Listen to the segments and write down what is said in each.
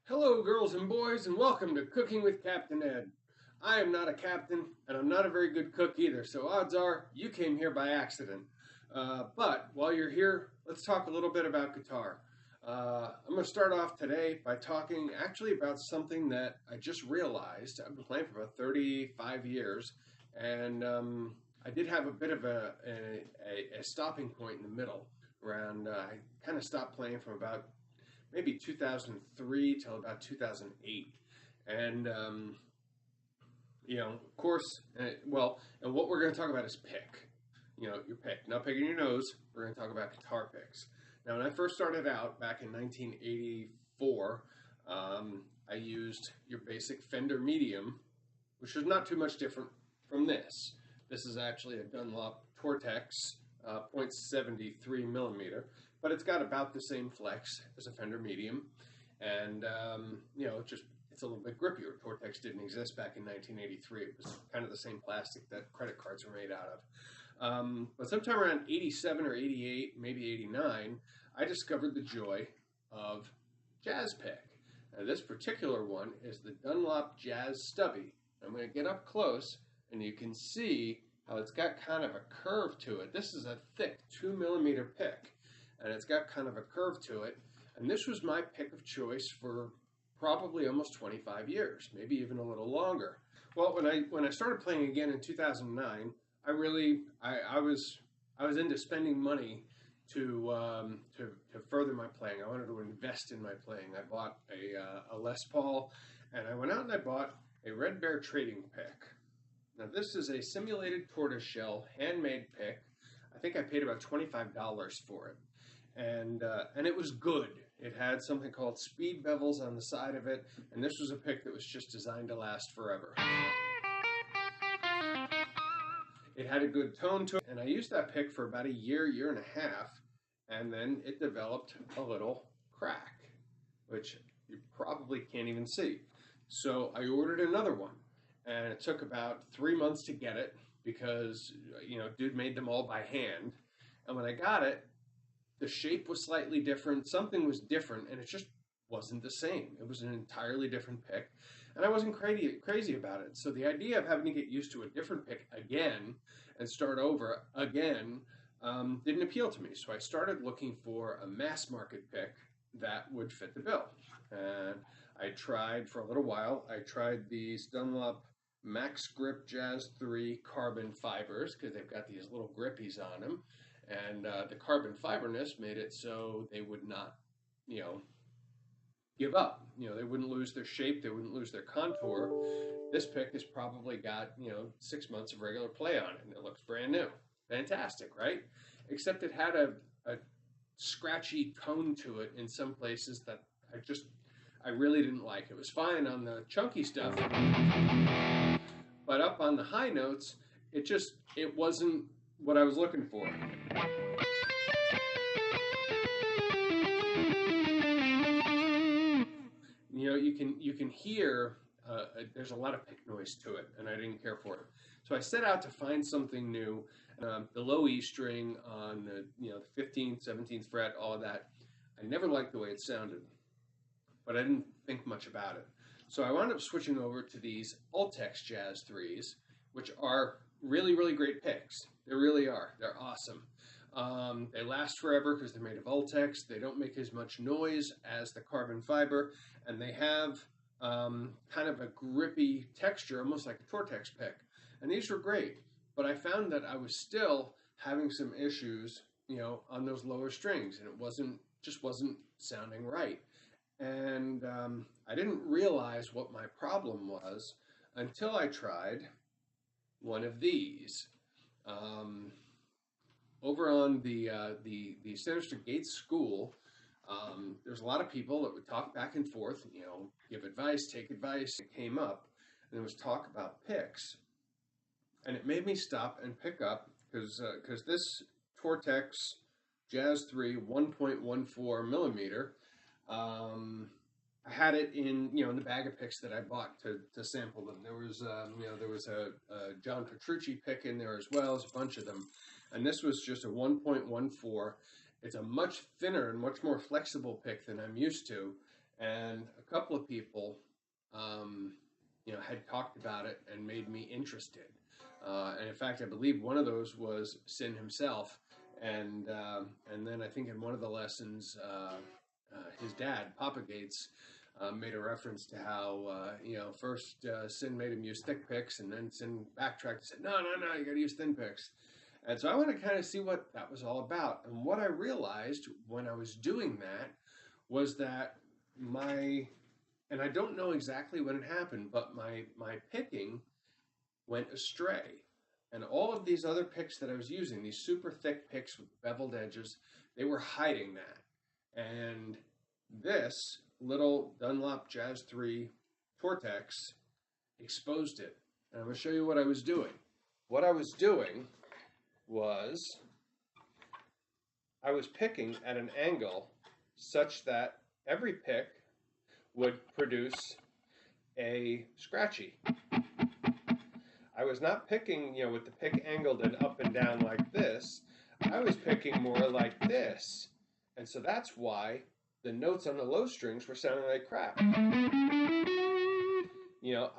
Hello, girls and boys, and welcome to Cooking with Captain Ed. I am not a captain, and I'm not a very good cook either, so odds are you came here by accident. But while you're here, let's talk a little bit about guitar. I'm going to start off today by talking actually about something that I just realized. I've been playing for about 35 years, and I did have a bit of a stopping point in the middle. Around, I kind of stopped playing from about maybe 2003 till about 2008. And, of course, and what we're going to talk about is pick. Your pick. Not picking your nose, we're going to talk about guitar picks. Now, when I first started out back in 1984, I used your basic Fender Medium, which is not too much different from this. This is actually a Dunlop Tortex .73 millimeter, but it's got about the same flex as a Fender Medium, and it's a little bit grippier. Tortex didn't exist back in 1983. It was kind of the same plastic that credit cards were made out of. But sometime around 87 or 88, maybe 89, I discovered the joy of jazz pick. Now, this particular one is the Dunlop Jazz Stubby. I'm going to get up close, and you can see how it's got kind of a curve to it. This is a thick 2 millimeter pick, and it's got kind of a curve to it. And this was my pick of choice for probably almost 25 years, maybe even a little longer. Well, when I started playing again in 2009, I was into spending money to further my playing. I wanted to invest in my playing. I bought a Les Paul, and I went out and I bought a Red Bear trading pick. Now, this is a simulated tortoiseshell handmade pick. I think I paid about $25 for it, and it was good. It had something called speed bevels on the side of it, and this was a pick that was just designed to last forever. It had a good tone to it, and I used that pick for about a year and a half, and then it developed a little crack, which you probably can't even see. So I ordered another one, and it took about 3 months to get it because, dude made them all by hand. And when I got it, the shape was slightly different, something was different, and it just wasn't the same. It was an entirely different pick, and I wasn't crazy about it. So the idea of having to get used to a different pick again and start over again didn't appeal to me. So I started looking for a mass market pick that would fit the bill. And I tried for a little while. I tried these Dunlop Max Grip Jazz 3 carbon fibers because they've got these little grippies on them. And the carbon fiberness made it so they would not, give up. They wouldn't lose their shape. They wouldn't lose their contour. This pick has probably got, 6 months of regular play on it, and it looks brand new. Fantastic, right? Except it had a scratchy tone to it in some places that I really didn't like. It was fine on the chunky stuff, but up on the high notes, it wasn't what I was looking for. You can hear there's a lot of pick noise to it, and I didn't care for it. So I set out to find something new. The low E string on the 15th, 17th fret, all of that. I never liked the way it sounded, but I didn't think much about it. So I wound up switching over to these Ultex Jazz 3s, which are really, really great picks. They really are. They're awesome. They last forever because they're made of Ultex. They don't make as much noise as the carbon fiber, and they have kind of a grippy texture, almost like a Tortex pick. And these were great, but I found that I was still having some issues, on those lower strings, and it just wasn't sounding right. And I didn't realize what my problem was until I tried one of these. Over on the Sinister Gates School, there's a lot of people that would talk back and forth, give advice, take advice. It came up, and there was talk about picks, and it made me stop and pick up because this Tortex Jazz 3 1.14 millimeter, I had it in the bag of picks that I bought to sample them. There was a John Petrucci pick in there as well as a bunch of them, and this was just a 1.14. It's a much thinner and much more flexible pick than I'm used to, and a couple of people, had talked about it and made me interested. And in fact, I believe one of those was Sin himself, and then I think in one of the lessons, his dad, Papa Gates, made a reference to how first Sin made him use thick picks, and then Sin backtracked and said, "No, no, no, you got to use thin picks." And so I want to kind of see what that was all about. And what I realized when I was doing that was that and I don't know exactly when it happened, but my picking went astray. And all of these other picks that I was using, these super thick picks with beveled edges, they were hiding that. And this little Dunlop Jazz 3 Tortex exposed it. And I'm going to show you what I was doing. What I was doing was I was picking at an angle such that every pick would produce a scratchy. I was not picking, with the pick angled and up and down like this. I was picking more like this. And so that's why the notes on the low strings were sounding like crap.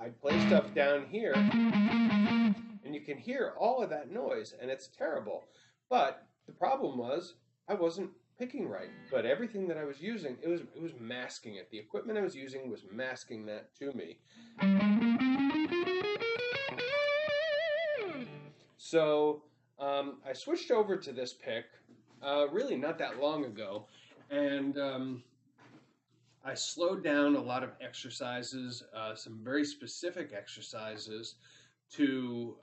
I'd play stuff down here, and you can hear all of that noise, and it's terrible. But the problem was I wasn't picking right. But everything that I was using, it was masking it. The equipment I was using was masking that to me. So I switched over to this pick really not that long ago, and I slowed down a lot of exercises, some very specific exercises to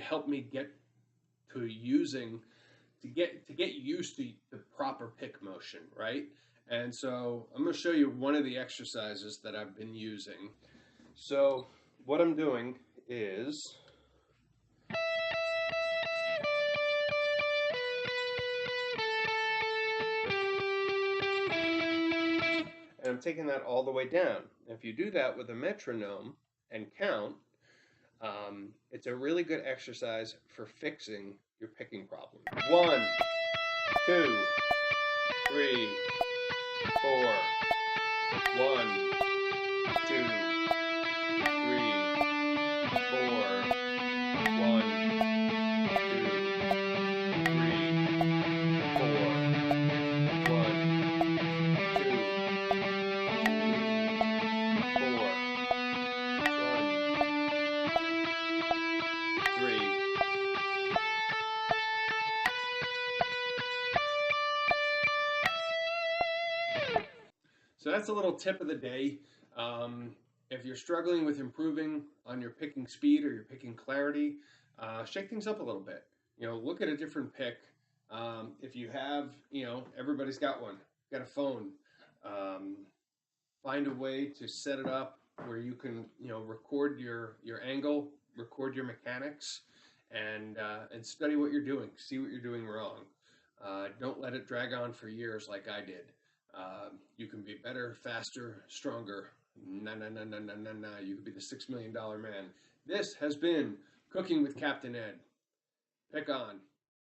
help me get to get used to the proper pick motion, right? And so I'm going to show you one of the exercises that I've been using. So what I'm doing is and I'm taking that all the way down. If you do that with a metronome and count, it's a really good exercise for fixing your picking problem. 1, 2, 3, 4. 1, 2, 3, 4. 1, 2, 3, 4. 1, 2, 4. 1, 3. So that's a little tip of the day. If you're struggling with improving on your picking speed or your picking clarity, shake things up a little bit. Look at a different pick. If you have, everybody's got one. Got a phone. Find a way to set it up where you can, record your angle, record your mechanics, and study what you're doing. See what you're doing wrong. Don't let it drag on for years like I did. You can be better, faster, stronger. Nah. You could be the $6 million man. This has been Cooking with Captain Ed. Pick on.